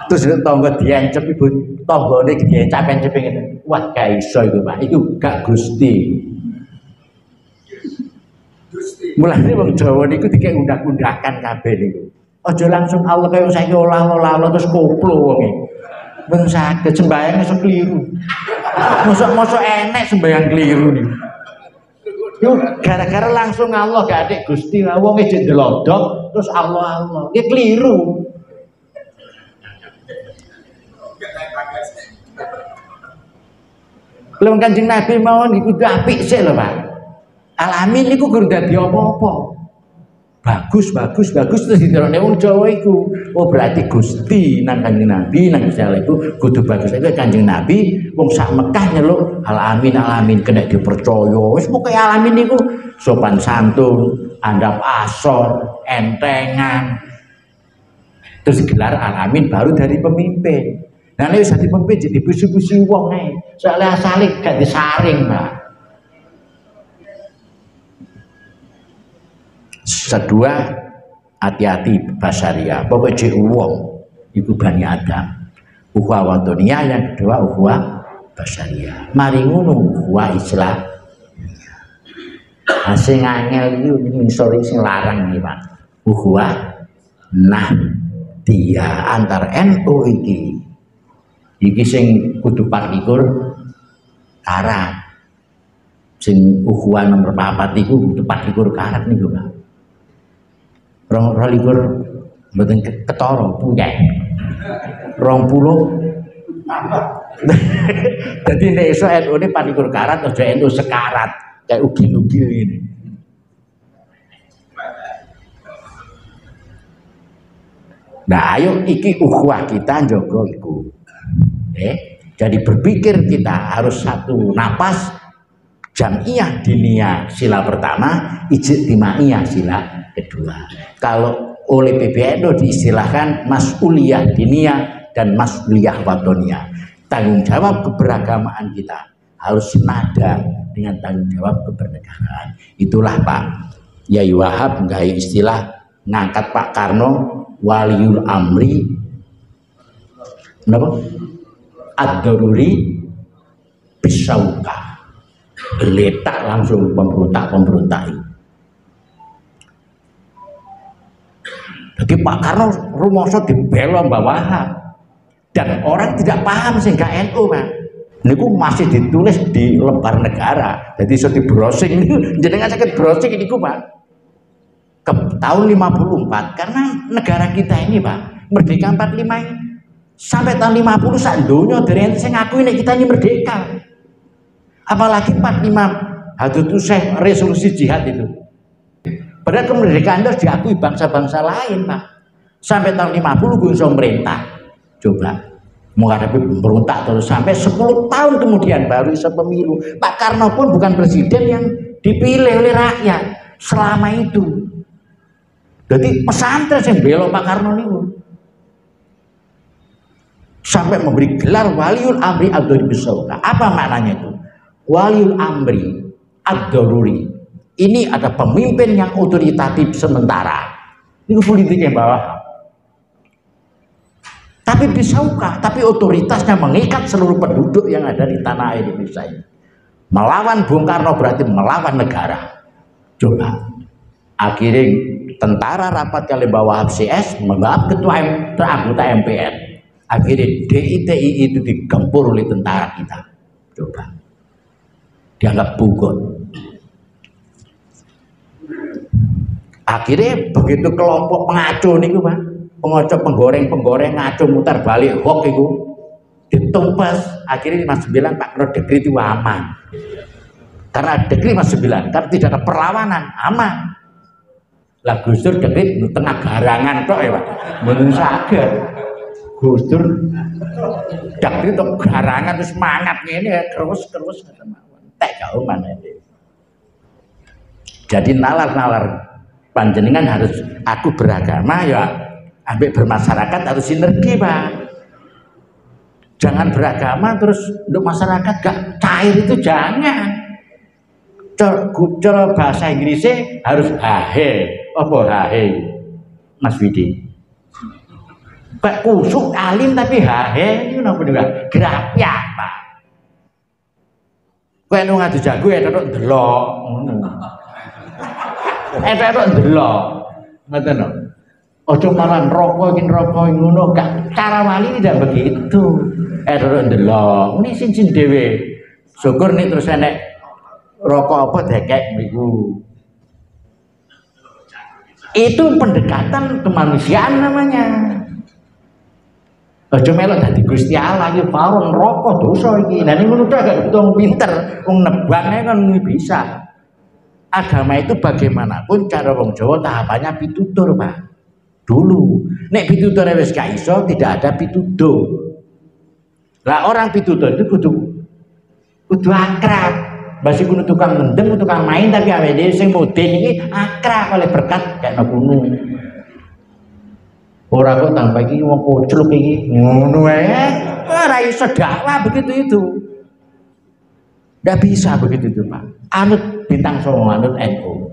Terus tangga diencep ibu tanggane diencep-encep ngene. Wah, gak iso iku, Pak. Iku gak Gusti. Mulane wong Jawa niku dikek undak-undakan kabeh niku. Aja langsung Allah kaya saiki olah-olah terus koplo wonge. Mboten saged sembahyang iso kliru. Mosok-mosok enek sembahyang kliru niku. Yo gara-gara langsung Allah gak atik Gusti, wong ejek ndelodok terus Allah. Ki kliru. Lha Kanjeng Nabi mawon iku apik sik lho, Pak. Alamin niku gur dadi apa-apa. Bagus terus didelokne wong Jawa iku. Oh berarti Gusti nang Kanjeng Nabi nang Gusti Allah iku kudu bagus. Iku Kanjeng Nabi wong sak Mekah nyeluk alamin kena dipercaya. Wis pokoke alamin niku sopan santun, andap asor, entengan. Terus gelar alamin baru dari pemimpin. Nah nek wis dadi pemimpin jadi busi-busi wong ae. Soale asale gak disaring, Pak. Kedua, hati-hati basaria. Pokoknya cek wong iku Bani Adam. Ukhuwah watoniyah, yang kedua ukhuwah basaria. Mari ngono ukhuwah Islam. Sing angel iki misore sing larang iki, Pak. Ukhuwah nah dia antar NU iki sing kudu 24 karat. Sing ukhuwah nomor 4 iku kudu 24 karat niku, Pak. 24 mboten ketara punya 20. Dadi nek iso NU ne 24 karat aja NU sekarat kayak ugil-ugil ini. Nah, ayo iki ukhuwah kita njogo iku. Jadi berpikir kita harus satu napas jamiyah diniyah sila pertama, ijtimaiyah sila kedua. Kalau oleh PBNU diistilahkan mas'uliyah diniyah dan mas'uliyah watoniyah. Tanggung jawab keberagamaan kita harus senada dengan tanggung jawab kebernegaraan. Itulah Pak Yai Wahab nggawe istilah ngangkat Pak Karno waliul amri napa? Ad-daruri bisauka. Geletak langsung pemberontak itu. Jadi Pak Karno rumoso dibela Mbak Wahab dan orang tidak paham sehingga NU Pak. Niku masih ditulis di lembar negara. Jadi iso di browsing niku jenengan sakit browsing niku Pak. Ke tahun 54 karena negara kita ini Pak merdeka 45 ini sampai tahun 50 sak donya dari ente sing ngakui nek kita ini merdeka. Apalagi 45 Hadutu Syekh resolusi jihad itu. Padahal kemerdekaan itu diakui bangsa-bangsa lain, Pak. Sampai tahun 50 gue bisa merintah. Coba menghadapi pemberontak terus sampai 10 tahun kemudian baru bisa pemilu. Pak Karno pun bukan presiden yang dipilih oleh rakyat selama itu. Jadi pesantren yang belok Pak Karno itu sampai memberi gelar waliul amri ad-daruri bisauka. Apa maknanya itu? Waliul amri ad-daruri ini ada pemimpin yang otoritatif sementara. Ini politiknya bawah. Tapi bisauka, tapi otoritasnya mengikat seluruh penduduk yang ada di tanah air Indonesia ini. Melawan Bung Karno berarti melawan negara. Coba. Akhirnya tentara rapat kali bawah CS membawa ketua anggota MPR. Akhirnya DITI itu digempur oleh tentara kita. Coba. Dianggap bugot. Akhirnya begitu kelompok pengacu niku Pak, pengocok penggoreng ngaco mutar balik hoax itu ditumpas. Akhirnya Mas bilang Pak Karno dekret itu aman. Karena dekret Mas bilang karena tidak ada perlawanan, aman. Lah Gus Dur dekret tengah garangan tok ya Pak. Mboten saged. Gus Dur dekret tok garangan terus semangat ngene terus tek gak mana ini. Jadi nalar-nalar panjenengan harus aku beragama ya ambek bermasyarakat harus sinergi Pak. Jangan beragama terus untuk masyarakat gak cair, itu jangan. Cara bahasa Inggrisnya harus hahe. Apa hahe Mas Widi? Pak kusuk alim tapi hahe itu napa juga grapyak Pak. Kowe nu ngadu jago ya tok delok ngono. Tok delok. Ngoten lho. Aja malah rokok iki ngono, gak cara wali tidak begitu. Tok delok. Ini sing dhewe. Syukur nih terus enek rokok apa dekek mriku. Itu pendekatan kemanusiaan namanya. Aja melok dadi Gusti Allah iki parong rokok dosa iki. Lah ning ngono tok gak wong pinter, wong nebang kan bisa. Agama itu bagaimanapun cara wong Jawa tahapannya pitutur, Pak. Dulu, nek pitutur wis gak iso, tidak ada pituduh. Lah orang pitutur itu kudu akrab. Basi kudu tukang mendem, tukang main tapi awake dhewe sing mudin iki akrab oleh berkat kayak ngono. Ora kok tambah iki wong kocluk iki ngono wae. Ora iso dakwah begitu itu. Ndak bisa begitu itu, Pak. Anut bintang songo, anut NU.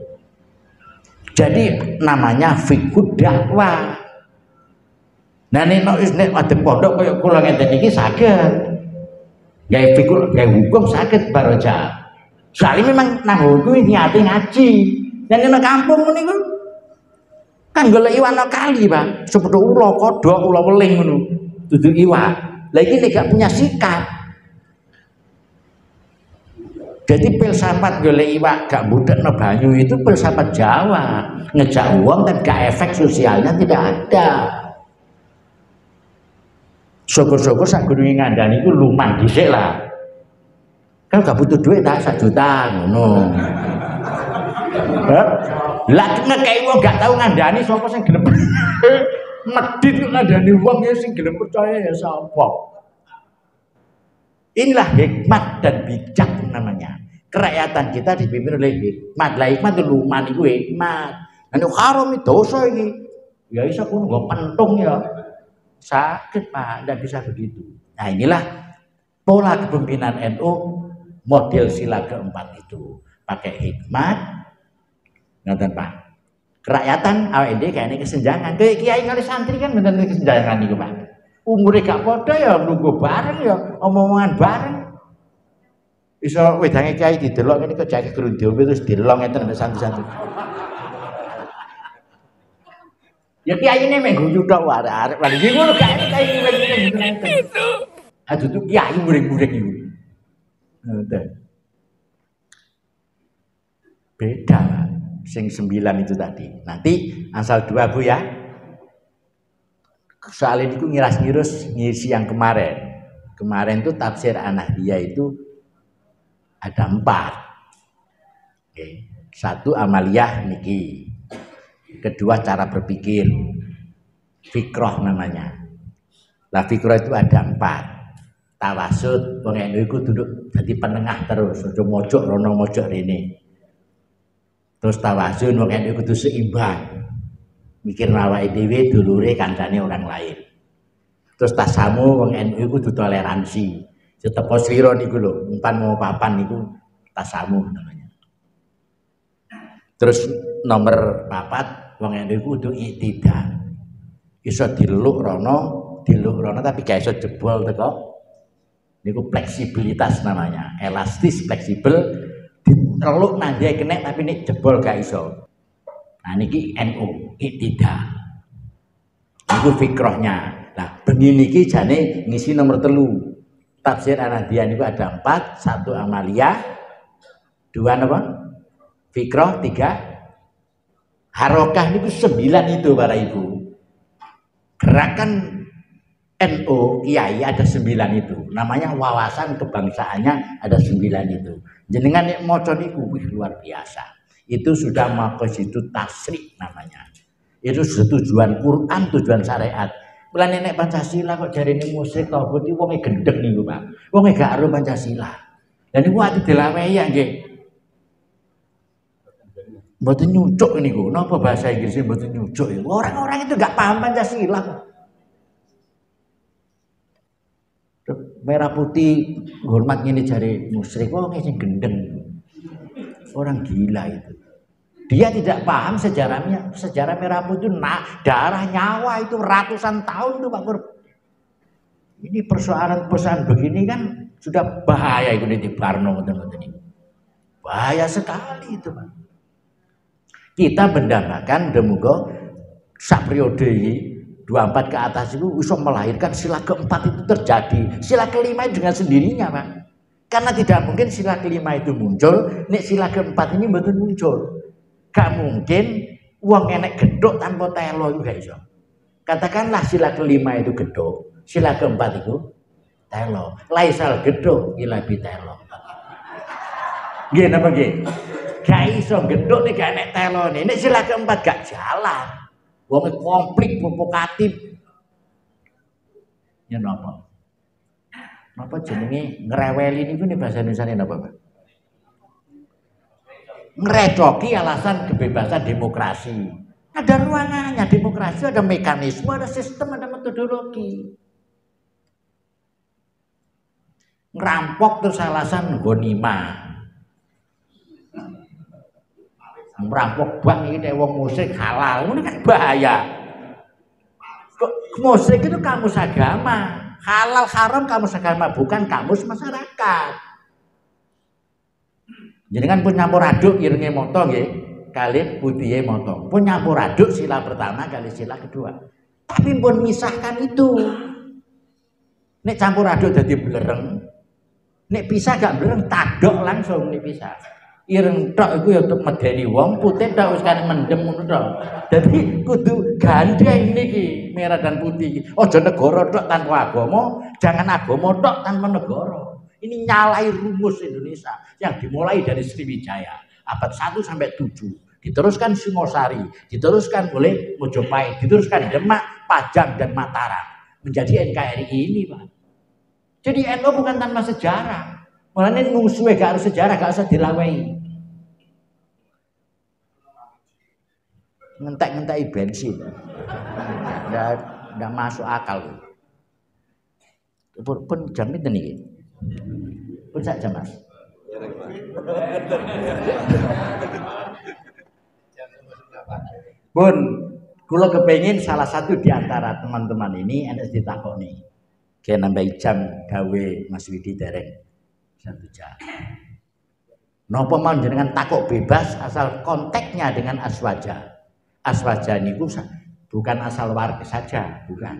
Jadi namanya fikih dakwah. Nah nek ada pondok kaya kula ngeten iki saged. Gawe fikih, gawe hukum saged baroja. Soalnya memang nang hukum niate ngaji. Dan nang kampung niku kan golek iwak kali, Pak. Seperti ula kodhok, ula weling ngono. Dudu iwak. Lah iki nek gak punya sikap. Jadi filsafat golek iwak gak budekno banyu itu filsafat Jawa. Ngejak uang tapi gak efek sosialnya tidak ada. Syukur-syukur sak gurunge ngandani iku luman dhisik lah. Kan gak butuh duit tak 1 juta ngono. Lah ngekeki wong gak tau ngandani sapa sing gelem medhit ngandani wong ya sing gelem percaya ya sapa. Inilah hikmat dan bijak namanya. Kerakyatan kita dipimpin oleh hikmat. Lah hikmat itu luman iku hikmat. Nek haram itu dosa iki. Ya iso kuwi nggo pentung ya. Sakit Pak, ndak bisa begitu. Nah inilah pola kepemimpinan NU model sila keempat itu. Pakai hikmat. Ngoten Pak. Kerakyatan awake dhewe kayane kesenjangan. Kayak kiai kali santri kan bener kesenjangan niku Pak. Umure gak padha ya nunggu bareng ya omong-omongan bareng. Iso wedange kiai didelok ngene kok jake grundil terus dilong ngeten nek santri-santri. Ya kiai ini mek guyu tok arek-arek lha iki ngono gak kiai ngene. Itu. Aduh tuh kiai muring-muring iku. Ngoten. Beda sing 9 itu tadi. Nanti asal 2 Bu ya. Soal ini ngiras-ngirus ngisi yang kemarin. Kemarin itu tafsir An-Nahdiyah itu ada 4. Oke. 1 amaliyah niki. Kedua cara berpikir. Fikroh namanya. Lah fikroh itu ada 4. Tawasud, wong NU iku duduk jadi penengah terus, aja mojok rono mojok rene. Terus tawasun wong NU kudu seimbang. Mikir awake dhewe dulure kancane orang lain. Terus tasamu wong NU kudu toleransi. Setepo slira niku lho, umpan mau papan niku tasamu namanya. Terus nomor 4 wong NU kudu iktidal. Iso diluk rono tapi gak iso jebol teko. Niku fleksibilitas namanya, elastis, fleksibel, diteluk nandai kena tapi nek jebol gak iso. Nah niki NU iktidal. Niku fikrohnya. Nah bengi niki jane ngisi nomor 3. Tafsir An-Nahdiyah niku ada 4, 1 amaliyah, 2 apa? Fikroh, 3 harokah niku 9 itu para ibu. Gerakan NU Kiai ada 9 itu. Namanya wawasan kebangsaannya ada 9 itu. Jenengan nek maca niku luar biasa. Itu sudah maqasidut tasrik namanya. Itu tujuan Quran, tujuan syariat. Mulane nek Pancasila kok jarine musyrik to, berarti wonge gendeng niku, Pak. Wonge gak ero Pancasila. Lah niku ati dilawehi ya nggih. mboten nyucuk niku. Napa bahasa Inggrisnya mboten nyucuk ya? Orang-orang itu enggak paham Pancasila kok. Merah putih hormat ini jari musyrik, wong sing gendeng. Orang gila itu. Dia tidak paham sejarahnya, sejarah merah putih darah nyawa itu ratusan tahun tuh Pak Pur. Ini persoalan begini kan sudah bahaya itu di Barno teman-teman ini. Bahaya sekali itu Pak. Kita mendambakan demugo sak periode 24 ke atas itu bisa melahirkan sila keempat itu terjadi. Sila kelima dengan sendirinya Pak. Karena tidak mungkin sila kelima itu muncul, nek sila keempat ini betul muncul. Gak mungkin uang enek gedok tanpa telo itu gak iso. Katakanlah sila kelima itu gedok, sila keempat itu telo. Laisal gedok ila bitelo. Nggih napa nggih? Gak iso gedok nek gak enek telo nih. Nek sila keempat gak jalan. Wong komplit provokatif. Ya napa? Napa jenenge ngreweli niku nih bahasa Indonesiane napa, Pak? Ngerecoki alasan kebebasan demokrasi. Ada ruangannya, demokrasi ada mekanisme, ada sistem, ada metodologi. Ngerampok terus alasan gonima. Ngerampok bank ini wong musik halal, ini kan bahaya. Musik itu kamus agama, halal haram kamus agama, bukan kamus masyarakat. Jadi kan pun nyampur aduk irenge moto nggih, kali putihe moto. Pun nyampur aduk sila pertama kali sila kedua. Tapi pun misahkan itu. Nek campur aduk dadi blereng, nek pisah gak blereng tadok langsung nek pisah. Ireng tok iku ya untuk medeni wong, putih tok wis kan mendem ngono tok. Dadi kudu gandeng niki merah dan putih. Aja negara tok tanpa agama, jangan agama tok tanpa negara. Ini nyalai rumus Indonesia yang dimulai dari Sriwijaya abad 1 sampai 7, diteruskan Singosari, diteruskan oleh Mojopahit, diteruskan Demak, Pajang dan Mataram menjadi NKRI ini, Pak. Jadi NU bukan tanpa sejarah. Malah ini musuhnya gak harus sejarah, gak usah dilawai. Ngentek-ngentek bensin, nggak masuk akal. Pun jam itu nih. Pun saja Mas. Pun, kalau kepengin salah satu di antara teman-teman ini enak ditakoni. Kayak nambah jam gawe Mas Widi dereng 1 jam. Napa mau jenengan takok bebas asal konteksnya dengan aswaja. Aswaja niku bukan asal warga saja, bukan.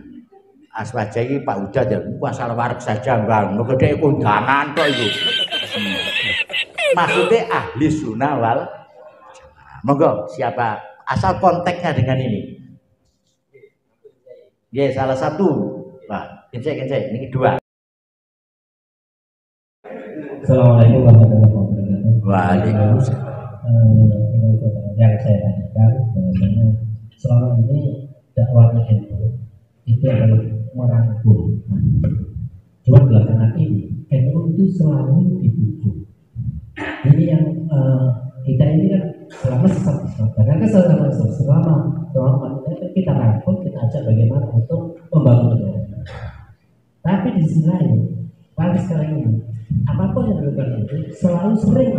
Aswaja ini Pak Uda ya asal warga saja enggak, gede kondangan tok itu. Maksudnya ahli sunnah wal jamaah. Monggo siapa asal konteksnya dengan ini? Ya salah satu. Nah, kenceng ini 2. Assalamualaikum warahmatullahi wabarakatuh. Waalaikumsalam. Yang saya tanyakan bahwasanya selama ini dakwahnya NU itu adalah merangkul. Cuma belakangan ini NU itu selalu dibujuk. Ini yang kita ini kan selama karena selama kita rangkul, kita ajak bagaimana untuk membangun negara. Tapi di sisi lain, pada sekarang ini apapun yang dilakukan itu selalu sering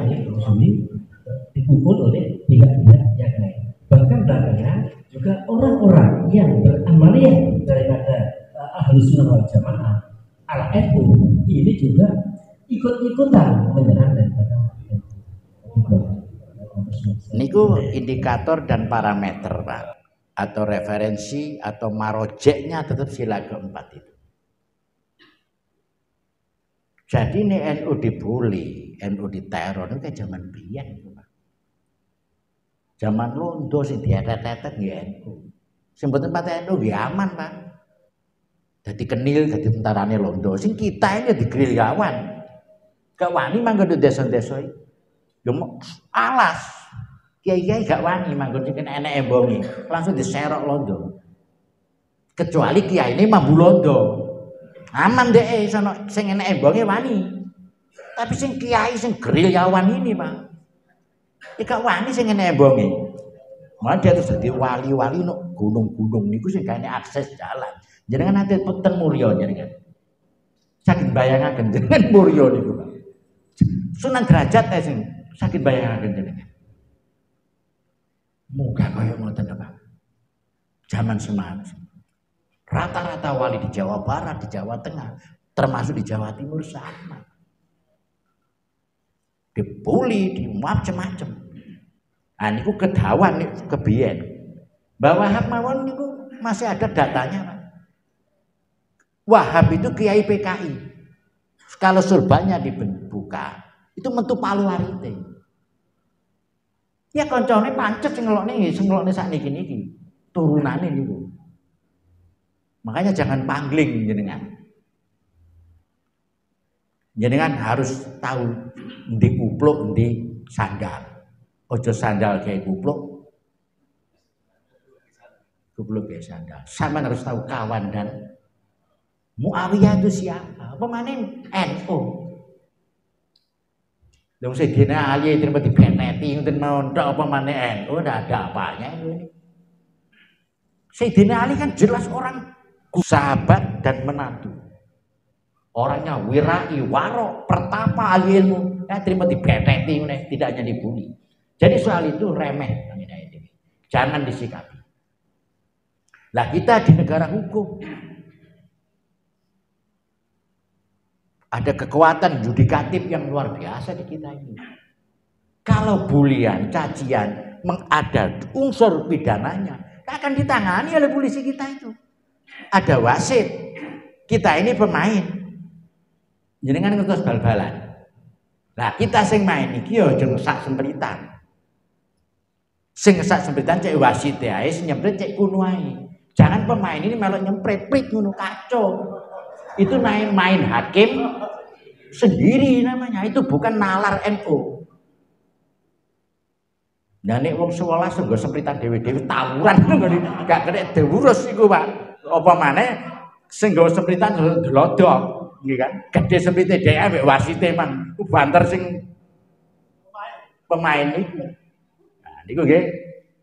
dipukul oleh pihak-pihak yang lain. Bahkan belakangan juga orang-orang yang beramaliyah daripada Ahlus Sunnah wal Jamaah ala NU ini juga ikut-ikutan menyerang daripada NU. Niku indikator dan parameter Pak, atau referensi atau marojeknya tetap sila keempat itu. Jadi ini NU dibully, NU diteror itu kayak zaman biyen itu Pak. Zaman londo sing dietet-etet nggih NU. Sing mboten pate NU nggih aman Pak. Dadi kenil dadi tentarane londo. Sing kita ini digril kawan. Gak wani manggon di desa-desa iki. Yo alas. Kiai-kiai gak wani manggon sing enek embongi, langsung diserok londo. Kecuali kiai ini mambu londo. Aman deh sono sing enek embonge wani. Tapi sing kiai sing gerilyawan ini Pak. Iki wani sing ngene embonge. Malah dia terus dadi wali-wali no gunung-gunung niku sing kene akses jalan. Jenengan nate peten Mulya jenengan. Saged bayangaken jenengan Mulya niku, Pak. Sunan Derajat sing saged bayangaken jenengan. Muga kaya ngoten Pak. Zaman semangat. Rata-rata wali di Jawa Barat, di Jawa Tengah, termasuk di Jawa Timur sama. Dibully, di macam-macam. Nah, niku kedawan niku kebiyen. Mbah Wahab mawon niku masih ada datanya, Pak. Wahab itu kiai PKI. Kalau surbannya dibuka, itu metu palu arite. Ya koncone pancet sing ngelokne sakniki-niki. Turunane niku. Makanya jangan pangling jenengan. Jenengan harus tahu endi kupluk, endi sandal. Ojo sandal kayak kupluk. Kupluk kayak sandal. Sama harus tahu kawan dan Muawiyah itu siapa? Pemanen NU. Dong Sayyidina Ali terima dibeneti ngoten mawon tok pemanen NU ndak ada apanya ini. Sayyidina Ali kan jelas orang sahabat dan menantu. Orangnya wirai, warok, pertapa, ahli ilmu. Terima dibeteti, tidak hanya dibully. Jadi soal itu remeh. Jangan disikapi. Lah kita di negara hukum. Ada kekuatan yudikatif yang luar biasa di kita ini. Kalau bulian, cacian, ada unsur pidananya, akan ditangani oleh polisi kita itu. Ada wasit, kita ini pemain. Jenengan ngertos bal-balan. Nah, kita sing main iki yo aja ngesak sempritan. Sing ngesak sempritan cek wasit ae, sing nyemprit cek kuno ae. Jangan pemain ini malah nyemprit prit ngono kacau. Itu main hakim sendiri namanya. Itu bukan nalar NU. Nah nek wong 11 nggo sempritan dhewe-dhewe tawuran gak kena diurus iku, Pak. Apa maneh sing nggo sempritan glodok. Nggih kan, gede semprite dhewe ambek wasite man, banter sing pemain itu. Nah, niku nggih,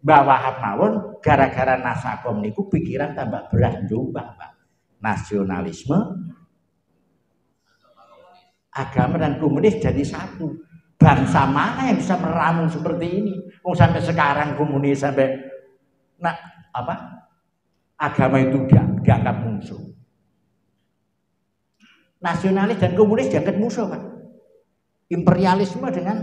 Mbah Wahab mawon gara-gara Nasakom niku pikiran tambah berat Jombang, Pak. Nasionalisme, agama dan komunis jadi satu. Bangsa mana yang bisa meramu seperti ini? Wong sampai sekarang komunis sampai agama itu dianggap musuh. Nasionalis dan komunis dianggap musuh, Pak. Imperialisme dengan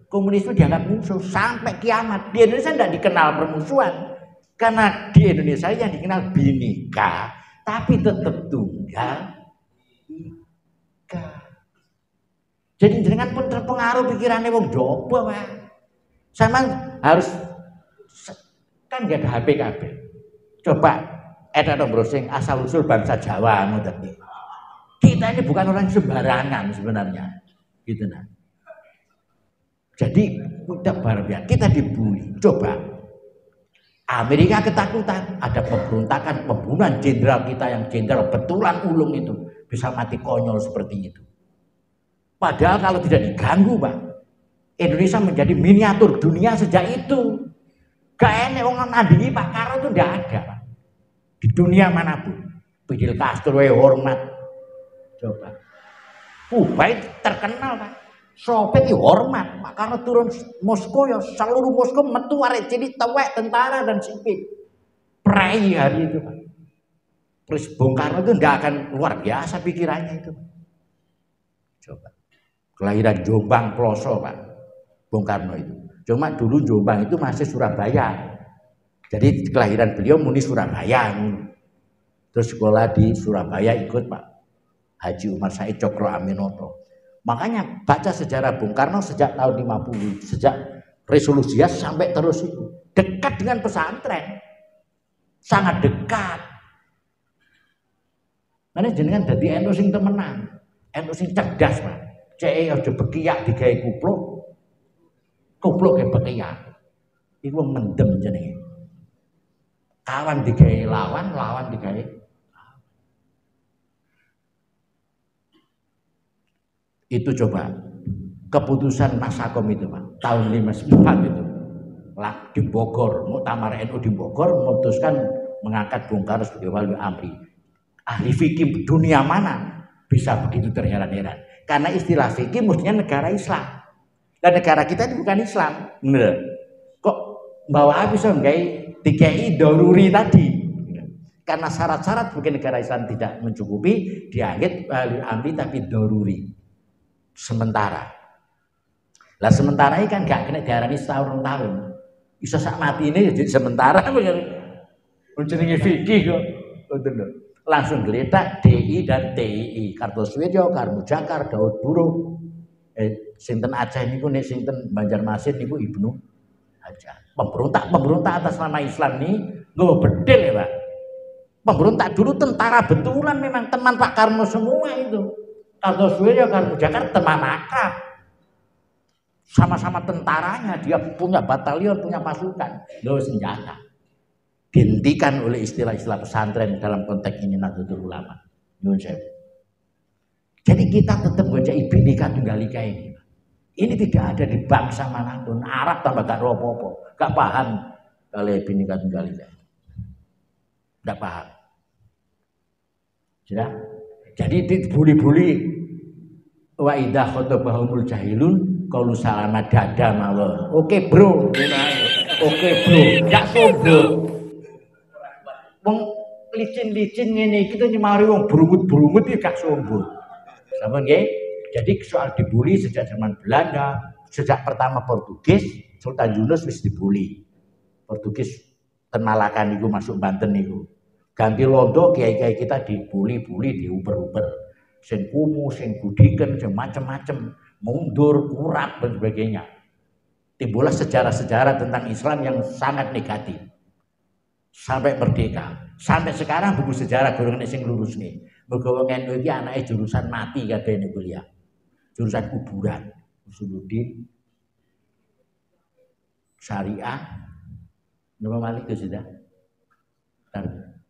komunisme dianggap musuh sampai kiamat. Di Indonesia tidak dikenal permusuhan karena di Indonesia yang dikenal bineka, tapi tetap tunggal ika. Jadi jenengan pun terpengaruh pikirannya wong jopo, Pak. Sama harus kan gak ada HP. Coba dong browsing asal usul bangsa Jawa ngoten. Kita ini bukan orang sembarangan sebenarnya, gitu nah. Jadi kita dibully. Coba Amerika ketakutan, ada pemberontakan, pembunuhan jenderal kita yang jenderal betulan ulung itu bisa mati konyol seperti itu. Padahal kalau tidak diganggu, Pak, Indonesia menjadi miniatur dunia sejak itu. Gak enak orang nandingi Pak Karno itu tidak ada, Pak. Di dunia manapun, Fidel Castro hormat. Coba, Kuwait terkenal, Pak. Soviet hormat, Pak Karno turun Moskow ya seluruh Moskow metu arek cilik tewek tentara dan sipil. Prei hari itu, Pak. Terus Bung Karno itu tidak akan luar biasa pikirannya itu. Coba, kelahiran Jombang Ploso, Pak. Bung Karno itu. Cuma dulu Jombang itu masih Surabaya. Jadi kelahiran beliau muni Surabaya. Terus sekolah di Surabaya ikut Pak Haji Umar Said Cokro Aminoto. Makanya baca sejarah Bung Karno sejak tahun 50, sejak resolusinya sampai terus itu. Dekat dengan pesantren. Sangat dekat. Karena jenengan dadi NU sing temenan. NU sing cerdas, Pak. Cek aja bekiyak digawe kupluk. Kupluk ke bekiyak. Iku mendem jenenge. Kawan digawe lawan, lawan digawe. Itu coba keputusan Masakom itu Pak, tahun 54 itu di Bogor, Muktamar NU di Bogor memutuskan mengangkat Bung Karno sebagai wali amri. Ahli fikih dunia mana bisa begitu terheran-heran? Karena istilah fikih mestinya negara Islam. Dan negara kita ini bukan Islam. Bener. Kok bawa bisa nggak DKI daruri tadi? Karena syarat-syarat mungkin negara Islam tidak mencukupi, dianggap ahli amri tapi daruri. Sementara. Lah sementara ini kan gak kena diarani setahun tahun. Bisa sak mati ini jadi sementara jenenge fikih kok. Langsung geletak DI dan TII, Kartosuwiryo, Karmujakar, Daud Buruk. Sinten Aceh niku nek sinten Banjarmasin niku Ibnu Hajar. Pemberontak atas nama Islam ini nggawa bedil ya, Pak. Pemberontak dulu tentara betulan, memang teman Pak Karno semua itu. Kartosuwiryo, Karmujakar teman akrab. Sama-sama tentaranya, dia punya batalion, punya pasukan, bawa senjata. Dihentikan oleh istilah-istilah pesantren dalam konteks ini Nahdlatul Ulama. Jadi kita tetap baca Bhinneka Tunggal Ika ini. Ini tidak ada di bangsa manapun. Arab tambah gak ropo-ropo, gak paham kalau Bhinneka Tunggal Ika. Gak paham. Sudah? Jadi dibuli-buli wa idza khatabahumul jahilun kalau salama dada mawon. Oke bro, oke bro, gak sombong. Wong licin-licin ngene iki to nyemari wong brungut-brungut iki gak sombong. Sama nggih? Jadi soal dibully sejak zaman Belanda, sejak pertama Portugis, Sultan Yunus wis dibully. Portugis ten Malaka niku masuk Banten niku. Ganti londo kiai-kiai kita dibully-bully, diuber-uber. Sing kumuh, sing budiken, sing macem-macem. Mundur, kurap dan sebagainya. Timbullah sejarah-sejarah tentang Islam yang sangat negatif. Sampai merdeka. Sampai sekarang buku sejarah gorong sing lurus nih. Mergo wong NU iki anake jurusan mati kabeh niku kuliah. Jurusan kuburan. Usuluddin, Syariah, nama Malik itu sudah.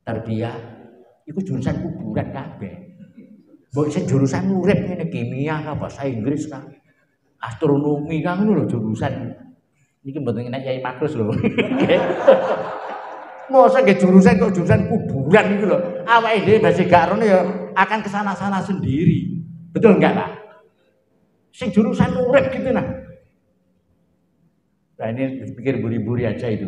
Tarbiyah, itu jurusan kuburan kabeh. Mbok sing jurusan urip ngene kimia kah bahasa Inggris kah astronomi kah ngono lho jurusan niki mboten nek Yai Makrus lho. Mosok nggih jurusan kok jurusan kuburan niku lho. Awake dhewe basa gak rono ya akan kesana-sana sendiri. Betul enggak, Pak? Sing jurusan urip gitu nah. Nah ini dipikir buri-buri aja itu.